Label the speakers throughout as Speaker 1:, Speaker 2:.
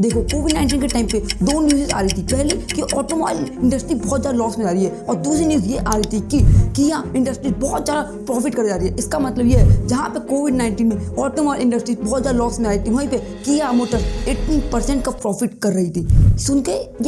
Speaker 1: देखो कोविड-19 के टाइम पे दो न्यूज़ आ रही थी। पहले कि ऑटोमोबाइल इंडस्ट्री बहुत ज़्यादा लॉस में जा रही है और दूसरी न्यूज़ ये आ रही थी कि किया इंडस्ट्री बहुत ज़्यादा प्रॉफिट कर जा रही है। इसका मतलब ये है जहाँ पे कोविड-19 में ऑटोमोबाइल इंडस्ट्री बहुत ज़्यादा लॉस में आ रही थी, वहीं पे किया मोटर्स 18% का प्रॉफिट कर रही थी। ये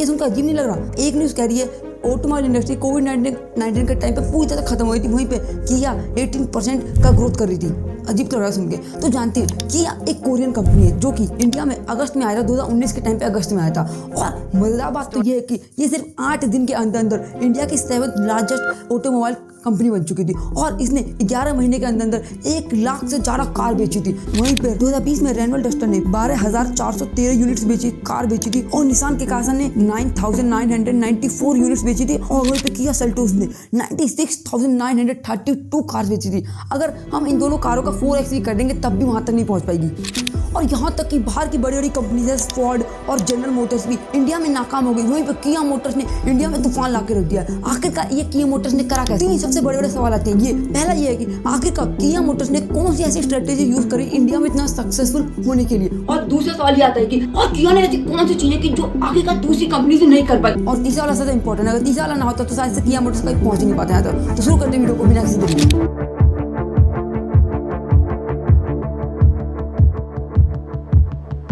Speaker 1: सुनकर अजीब नहीं लग रहा? एक न्यूज़ कह रही है ऑटोमोबाइल इंडस्ट्री कोविड-19 के टाइम पे पूरी तरह खत्म हुई थी, वहीं पे किया 18% का ग्रोथ कर रही थी। अजीब तो रहा सुन के। तो जानते हैं किया एक कोरियन कंपनी है जो कि इंडिया में अगस्त में आया था, 2019 के टाइम पे अगस्त में आया था। और मजेदार बात तो ये है कि ये सिर्फ 8 दिन के अंदर अंदर इंडिया की 7th लार्जेस्ट ऑटोमोबाइल कंपनी बन चुकी थी और इसने 11 महीने के अंदर अंदर 1 लाख से ज़्यादा कार बेची थी। वहीं पे 2020 में रेनॉल्ट डस्टर ने 12,413 यूनिट्स कार बेची थी और निसान केकासा ने 9,994 यूनिट्स बेची थी और वहीं पे किया सेल्टोस ने 96,932 कार बेची थी। अगर हम इन दोनों कारों का 4x भी कर देंगे तब भी वहाँ तक नहीं पहुँच पाएगी। और यहाँ तक कि बाहर की बड़ी बड़ी कंपनीज है फोर्ड और जनरल मोटर्स भी इंडिया में नाकाम हो गई, वहीं पर किया मोटर्स ने इंडिया में तूफान ला के रख दिया। आखिरकार ये किया मोटर्स ने करा कैसे? 3 सबसे बड़े बड़े सवाल आते हैं। ये पहला ये है कि आखिरकार किया मोटर्स ने कौन सी ऐसी स्ट्रेटेजी यूज करी इंडिया में इतना सक्सेसफुल होने के लिए, और दूसरा सवाल ये आता है कि और किया ने ऐसी कौन सी चीजें की जो आखिरकार दूसरी कंपनी से नहीं कर पाई, और तीसरा वाला सबसे इंपॉर्टेंट, अगर तीसरा वाला ना होता तो शायद से किया मोटर्स कहीं पहुंच नहीं पाते हैं। तो शुरू करते हैं वीडियो को बिना किसी देरी के।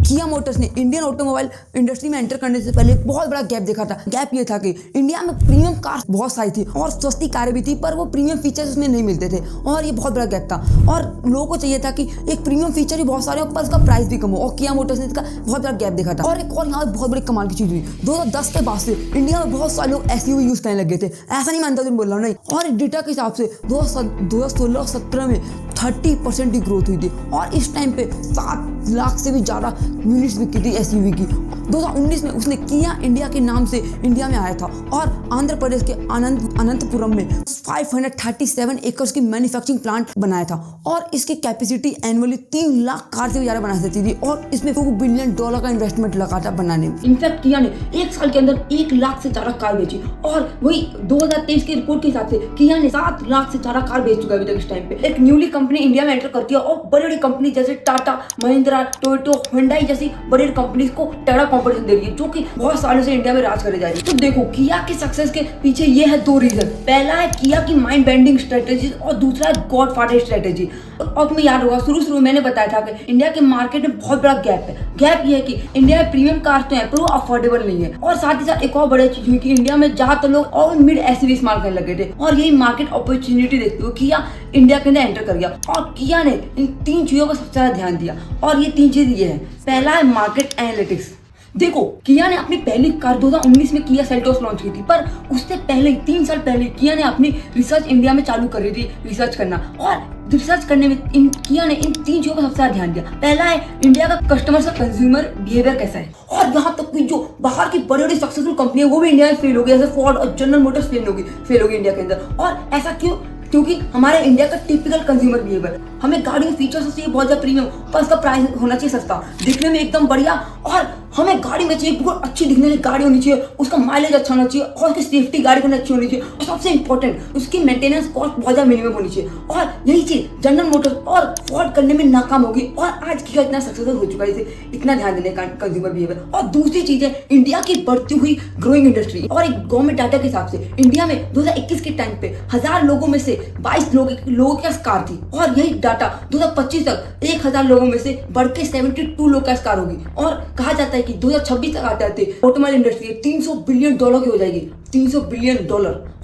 Speaker 1: किया मोटर्स ने इंडियन ऑटोमोबाइल इंडस्ट्री में एंटर करने से पहले बहुत बड़ा गैप देखा था। गैप ये था कि इंडिया में प्रीमियम कार बहुत सारी थी और सस्ती कारें भी थी, पर वो प्रीमियम फीचर्स उसमें नहीं मिलते थे और ये बहुत बड़ा गैप था। और लोगों को चाहिए था कि एक प्रीमियम फीचर ही बहुत सारे हो पर उसका प्राइस भी कम हो, और किया मोटर्स ने इसका बहुत बड़ा गैप देखा था। और एक और यहाँ बहुत बड़ी कमाल की चीज़ हुई, 2010 के बाद से इंडिया में बहुत सारे लोग SUV यूज़ करने लगे थे। ऐसा नहीं मानता तुम बोल रहा हूँ, नहीं। और डेटा के हिसाब से 2016-17 में 30% की ग्रोथ हुई थी और इस टाइम पे 7 लाख से भी ज़्यादा यूनिट्स बिकी थी SUV की। 2019 में उसने किया इंडिया के नाम से इंडिया में आया था और आंध्र प्रदेश के अनंतपुरम में 537 एकड़ की मैन्युफैक्चरिंग प्लांट बनाया था और इसकी कैपेसिटी एनुअली 3 लाख कार से भी ज़्यादा बना सकती थी और इसमें $2 बिलियन का इन्वेस्टमेंट लगा था बनाने में। इनफैक्ट किया ने 1 साल के अंदर 1 लाख से ज़्यादा कार बेची और वही 2023 की रिपोर्ट के हिसाब से किया ने 7 लाख से ज़्यादा कार बेच चुका है अभी तक इस टाइम पे। एक न्यूली कंपनी इंडिया में एंटर करती है और बड़ी बड़ी कंपनी जैसे टाटा, महिंद्रा, टोयोटा, हुंडई जैसी बड़ी कंपनीज को तगड़ा कंपटीशन दे रही है जो कि बहुत सालों से इंडिया में राज करे जा रही है। तो देखो किया के सक्सेस के पीछे ये है 2 रीजन। पहला है किया की माइंड बेंडिंग स्ट्रेटेजी और दूसरा है गॉड फादर स्ट्रेटेजी। और तुम्हें याद होगा शुरू में मैंने बताया था कि इंडिया के मार्केट में बहुत बड़ा गैप है। गैप ये है कि इंडिया में प्रीमियम कार तो है पर वो अफोर्डेबल नहीं है, और साथ ही साथ एक और बड़ी चीज हुई कि इंडिया में ज्यादातर लोग और मिड SUV इस्तेमाल करने लगे थे और यही मार्केट अपॉर्चुनिटी देखते हुए किया इंडिया के अंदर एंटर कर गया। और किया ने इन 3 चीजों का सबसे ज्यादा ध्यान दिया और ये 3 चीज ये है। पहला है मार्केट एनालिटिक्स। देखो किया ने अपनी पहली कार 2019 में किया सेल्टोस लॉन्च की थी, पर उससे पहले 3 साल पहले किया ने अपनी रिसर्च इंडिया में चालू कर रही थी रिसर्च करना, और रिसर्च करने में किया ने इन 3 चीजों का सबसे ज्यादा ध्यान दिया। पहला है इंडिया का कस्टमर से कंज्यूमर बिहेवियर कैसा है, और यहाँ तक कि जो बाहर की बड़ी बड़ी सक्सेसफुल कंपनी है वो भी इंडिया में फेल हो गई, जैसे फोर्ड और जनरल मोटर्स फेल हो गई इंडिया के अंदर। और ऐसा क्यों? क्योंकि हमारे इंडिया का टिपिकल कंज्यूमर बिहेवियर, हमें गाड़ी में फीचर्स चाहिए बहुत ज़्यादा प्रीमियम, पर उसका प्राइस होना चाहिए सस्ता, दिखने में एकदम बढ़िया, और हमें गाड़ी में चाहिए बहुत अच्छी दिखने वाली गाड़ी होनी चाहिए, उसका माइलेज अच्छा होना चाहिए और उसकी सेफ्टी गाड़ी में अच्छी होनी चाहिए, और सबसे इंपॉर्टेंट उसकी मेंटेनेंस कॉस्ट बहुत ज़्यादा मिनिमम होनी चाहिए। और यही चीज़ जनरल मोटर्स और फोर्ड करने में नाकाम होगी और आज किया इतना सक्सेसफुल हो चुका है इसे इतना ध्यान देने का कंज्यूमर बिहेवियर। और दूसरी चीज़ है इंडिया की बढ़ती हुई ग्रोइंग इंडस्ट्री, और एक गवर्नमेंट डाटा के हिसाब से इंडिया में 2021 के टाइम पे 1000 लोगों में से 22 लोगों के पास कार थी, और यही डाटा 2025 तक 1000 लोगों में से बढ़ के 72 लोगों के पास कार होगी। और कहा जाता है कि 2026 तक आते आते ऑटोमोबाइल इंडस्ट्री $300 बिलियन की हो जाएगी, $300 बिलियन हो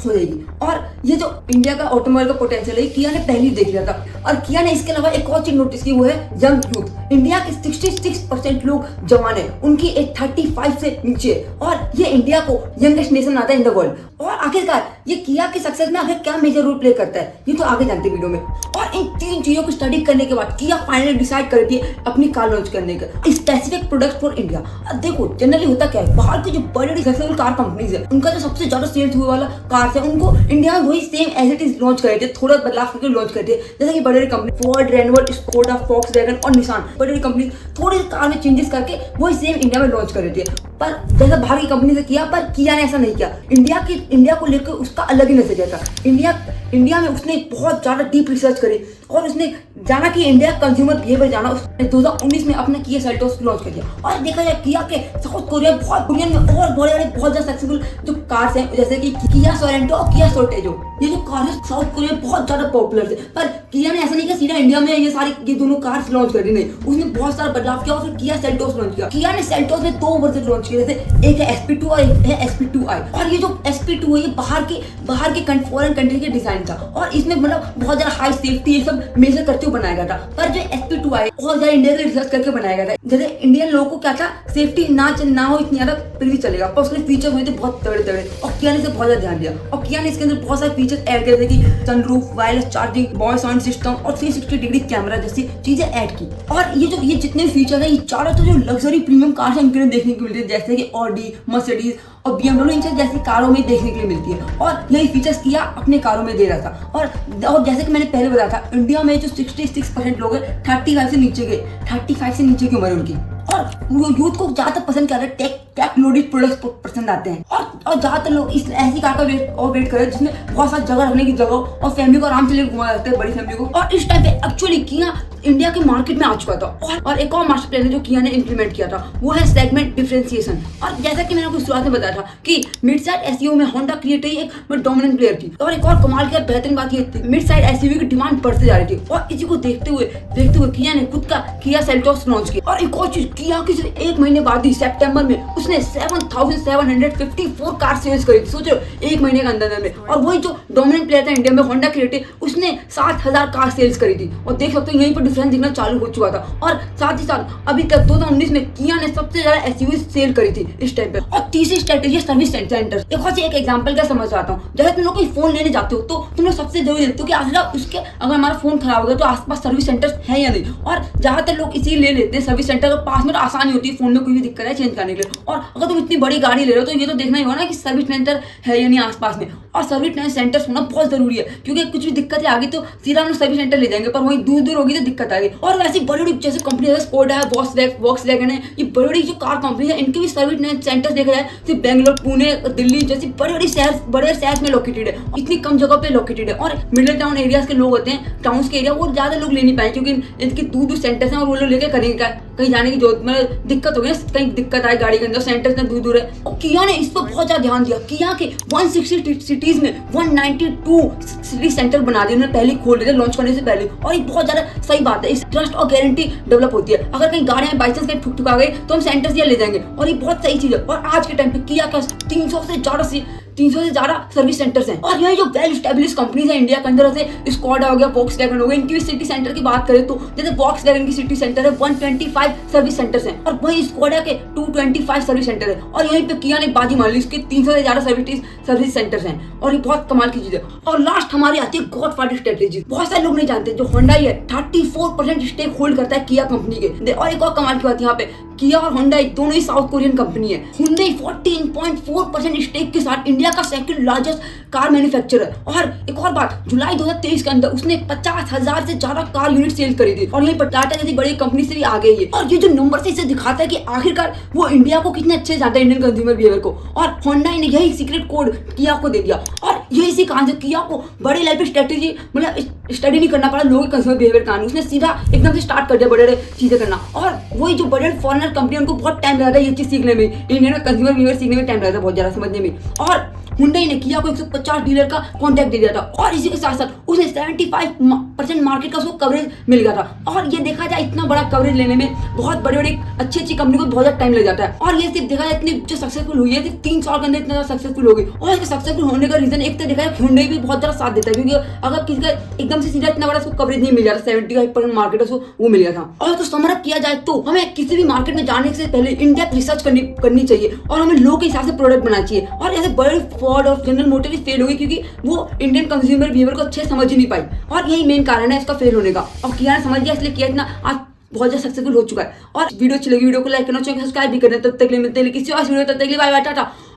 Speaker 1: जाएगी। और ये जो इंडिया का ऑटोमोबाइल का पोटेंशियल है किया ने पहले ही देख लिया था। और किया ने इसके अलावा एक और चीज नोटिस की, वो है यंग यूथ। इंडिया के 66% लोग जवान है, उनकी एज 35 से नीचे है, और ये इंडिया को यंगेस्ट नेशन आता है इन द वर्ल्ड। और आखिरकार ये किया की सक्सेस में आखिर क्या मेजर रोल प्ले करता है ये तो आगे जानते वीडियो में। और इन 3 चीजों को स्टडी करने के बाद किया फाइनली डिसाइड करती है अपनी कार लॉन्च करने का स्पेसिफिक प्रोडक्ट फॉर इंडिया। देखो जनरली होता क्या है, बाहर की जो बड़ी बड़ी सक्सेसफुल कार कंपनीज है उनका जो सबसे ज्यादा सेल्स हुए वाला कार है उनको इंडिया में वही same as it is launch करे थे, थोड़ा बदलाव करके लॉन्च करे थे। जैसे कि बड़ी बड़ी company Ford, Renault, Skoda, Volkswagen और निसान, बड़ी बड़ी कंपनी थोड़ी कार में चेंजेस करके वही सेम इंडिया में लॉन्च करे थे। पर जैसा बाहर की कंपनी से किया, पर किया ने ऐसा नहीं किया। इंडिया को लेकर उसका अलग ही नजरिया था। इंडिया में उसने बहुत ज़्यादा डीप रिसर्च करी और उसने जाना कि इंडिया कंज्यूमर बिहेवियर जाना, उसने 2019 में अपने किया सेल्टोस लॉन्च कर दिया। और देखा जाए किया के साउथ कोरिया बहुत दुनिया में और बड़े बहुत ज्यादा सक्सेसफुल जो कार्स हैं, जैसे कि किया सोरेंटो और किया सोर्टेजो, ये जो कार है साउथ कोरिया में बहुत ज्यादा पॉपुलर थे। पर किया ने ऐसा नहीं किया सीधा इंडिया में ये दोनों कार्स लॉन्च कर दी, नहीं, उसने बहुत सारा बदलाव किया और फिर किया सेल्टोस लॉन्च किया। किया ने सेल्टोस में 2 वर्जन लॉन्च किए थे, एक है SP2 और एक है SP2i। और ये जो SP2 है ये बाहर के फॉरेन कंट्री के डिजाइन था और इसमें मतलब बहुत ज्यादा हाई सेफ्टी ये सब मेजर करते हुए बनाया गया था। पर जो SP2i बहुत ज्यादा इंडिया से रिसर्च करके बनाया गया था, जैसे इंडियन लोगों को क्या था सेफ्टी ना हो इतनी ज्यादा फिर भी चलेगा, पर उसके फीचर हुए थे बहुत तगड़े और किया ने इसे बहुत ज्यादा ध्यान दिया। और किया ने इसके अंदर बहुत सारे फीचर्स ऐड किए थे कि sunroof, wireless charging, voice sound system और 360 डिग्री कैमरा जैसी चीजें ऐड की। और ये जितने फीचर है ये चारों तो जो लग्जरी प्रीमियम कार्स इनके देखने को मिलती है, जैसे कि ऑडी, मर्सिडीज और BMW इन जैसी कारों में देखने के लिए मिलती है। और यही फीचर्स किया अपने कारों में दे रहा था। और जैसे कि मैंने पहले बताया था, इंडिया में जो 66% लोग हैं 35 से नीचे की उम्र है उनकी, और वो यूथ को ज्यादातर पसंद कर रहे हैं टेक लोडेड प्रोडक्ट्स पसंद आते हैं। और ज्यादातर लोग इस ऐसी कार का वेट कर रहे हैं जिसमें बहुत सारी जगह रखने की जगह और फैमिली को आराम से लेकर घुमा सकते हैं, बड़ी फैमिली को। और इस टाइम पे एक्चुअली किया इंडिया के मार्केट में आ चुका था। और एक और मास्टर प्लान जो किया ने इंप्लीमेंट किया था वो है सेगमेंट डिफरेंशिएशन। और जैसा कि मैंने आपको शुरुआत में बताया था कि मिड साइड एसयूवी में होंडा क्रिएटर एक डोमिनेंट प्लेयर थी। और एक और कमाल की बेहतरीन बात ये थी, मिड साइड एसयूवी की डिमांड बढ़ती जा रही थी और इसी को देखते हुए किया ने खुद का किया सेल्टोस लॉन्च किया। और एक और चीज, किया की सिर्फ 1 महीने बाद ही सितंबर में उसने 7,754 कार सेल्स करी थी। सोचो 1 महीने के अंदर में। और वही जो डोमिनेंट प्लेयर था इंडिया में होंडा क्रिएटर, उसने 7,000 कार सेल्स करी थी। और देख सकते हो यहीं पर डिफरेंस दिखना चालू हो चुका था। और साथ ही साथ अभी तक 2019 में किया ने सबसे ज्यादा एसयूवी सेल करी थी इस टाइम पे। और तीसरी स्ट्रेटेजी सर्विस सेंटर। एक एग्जांपल क्या समझ आता हूँ, जैसे तुम लोग कोई फोन लेने जाते हो तो तुम लोग सबसे जरूरी देखते हो कि आखिर उसके अगर हमारा फोन खराब हो गया तो आसपास सर्विस सेंटर है या नहीं। और ज्यादातर लोग इसी ले लेते हैं सर्विस सेंटर के पास में, तो आसानी होती है फोन में कोई भी दिक्कत है चेंज करने के लिए। और अगर तुम इतनी बड़ी गाड़ी ले रहे हो तो ये तो देखना ही होगा ना कि सर्विस सेंटर है या नहीं आसपास में। और सर्विस सेंटर होना बहुत जरूरी है, क्योंकि कुछ भी दिक्कत आ गई तो सीधा हम सर्विस सेंटर ले जाएंगे, पर वहीं दूर होगी तो दिक्कत आ गई। और वैसी बड़ी जैसे कंपनी है स्कोडा है, वॉक्सवैगन है, ये बड़ी जो कार कंपनी है इनके भी सर्विस सेंटर देखा जाए तो बेंगलोर, पुणे, दिल्ली जैसी बड़े शहर में लोकेटेड है, इतनी कम जगह पे लोकेटेड है। और मिडिल टाउन एरियाज के लोग होते हैं, टाउन्स के एरिया, वो ज्यादा लोग ले नहीं पाए क्योंकि इनके दूर सेंटर्स हैं और वो लोग लेके करेंगे कहीं जाने की जरूरत में दिक्कत होगी, कहीं दिक्कत आए गाड़ी के अंदर, सेंटर्स में दूर है। और किया ने इस पर बहुत ज्यादा ध्यान दिया। किया के 160 सिटीज में 192 सिटी सेंटर बना दिए उन्होंने, पहले खोल दिए लॉन्च करने से पहले। और ये बहुत ज्यादा सही बात है, इस ट्रस्ट और गारंटी डेवलप होती है। अगर कहीं गाड़ियां बाई चांस कहीं ठुक आ गई तो हम सेंटर से ले जाएंगे, और ये बहुत सही चीज है। और आज के टाइम पे किया का 300 से ज्यादा सर्विस सेंटर्स हैं। और यही जो वेल एस्टैब्लिश कंपनीज है इंडिया के अंदर, जैसे स्कोडा हो गया, वॉक्सवैगन हो गया, इनकी भी सिटी सेंटर की बात करें तो जैसे वॉक्सवैगन की सिटी सेंटर है 125 सर्विस सेंटर्स हैं, और वही स्कोडा के 225 सर्विस सेंटर है। और यहीं पे किया ने बाजी मान ली, इसके 300 से ज्यादा सर्विस सेंटर्स हैं। और ये बहुत कमाल की चीज है। और लास्ट हमारी आती है गॉडफादर स्ट्रेटेजी। बहुत सारे लोग नहीं जानते, जो होंडा है 34% स्टेक होल्ड करता है किया कंपनी के। और एक और कमाल की बात यहाँ पे, किया और होंडा दोनों ही साउथ कोरियन कंपनी है। हुंडई 14.4% स्टेक के साथ इंडिया का सेकंड लार्जेस्ट कार मैन्युफैक्चरर है। और एक और बात, जुलाई 2023 के अंदर उसने 50,000 से ज्यादा कार यूनिट सेल करी थी, और यही पर टाटा जैसी बड़ी कंपनी से भी आ गई है। और ये जो नंबर से इसे दिखाता है कि आखिरकार वो इंडिया को कितने अच्छे जानता है, इंडियन कंज्यूमर बिहेवियर को। और होंडा ने यही सीक्रेट कोड किया को दे दिया, और यही सी कहानी किया को बड़े लेवल पे स्ट्रेटेजी मतलब स्टडी नहीं करना पड़ा लोगों के कंज्यूमर बिहेवियर का, उसने सीधा एकदम से स्टार्ट कर दिया बड़े चीजें करना। और वही जो बड़े फॉरेनर कंपनी उनको बहुत टाइम लगता है ये चीज सीखने में, इंडियन कंज्यूमर बिहेवियर सीखने में टाइम लगता है बहुत ज्यादा समझने में। और हुंडई ने किया को 150 डीलर का कॉन्ट्रैक्ट दे दिया था, और इसी के साथ साथ उसने 75% मार्केट का उसको कवरेज मिल गया था। और ये देखा जाए इतना बड़ा कवरेज लेने में बहुत बड़ी अच्छी कंपनी को बहुत ज्यादा टाइम लग जाता है। और ये सिर्फ देखा जाए इतनी जो सक्सेसफुल हुई है, सिर्फ 3 साल के अंदर इतना सक्सेसफुल हो गई। और इसके सक्सेसफुल होने का रीजन एक तो देखा जाए हुंडई भी बहुत ज्यादा साथ देता है, क्योंकि अगर किसी का एकदम से सीधा इतना बड़ा उसको कवरेज नहीं मिल जाता, 75% मार्केट उसको वो मिल गया था। और तो समरअप किया जाए तो हमें किसी भी मार्केट में जाने से पहले इन डेप्थ रिसर्च करनी चाहिए, और हमें लोग के हिसाब से प्रोडक्ट बनाना चाहिए। और ऐसे बड़े फोर्ड और जनरल मोटर फेल हो गई क्योंकि वो इंडियन कंज्यूमर बिहेवियर को अच्छे समझ ही नहीं पाई, और यही मेन कारण है इसका फेल होने का। और किया ने समझ गया, इसलिए किया इतना आज बहुत ज्यादा सक्सेसफुल हो चुका है। और वीडियो अच्छी लगी, वीडियो को लाइक करना चाहिए, सब्सक्राइब भी करना। तब तक के लिए मिलते हैं किसी और वीडियो, तब तक के लिए बाय बाय, टाटा।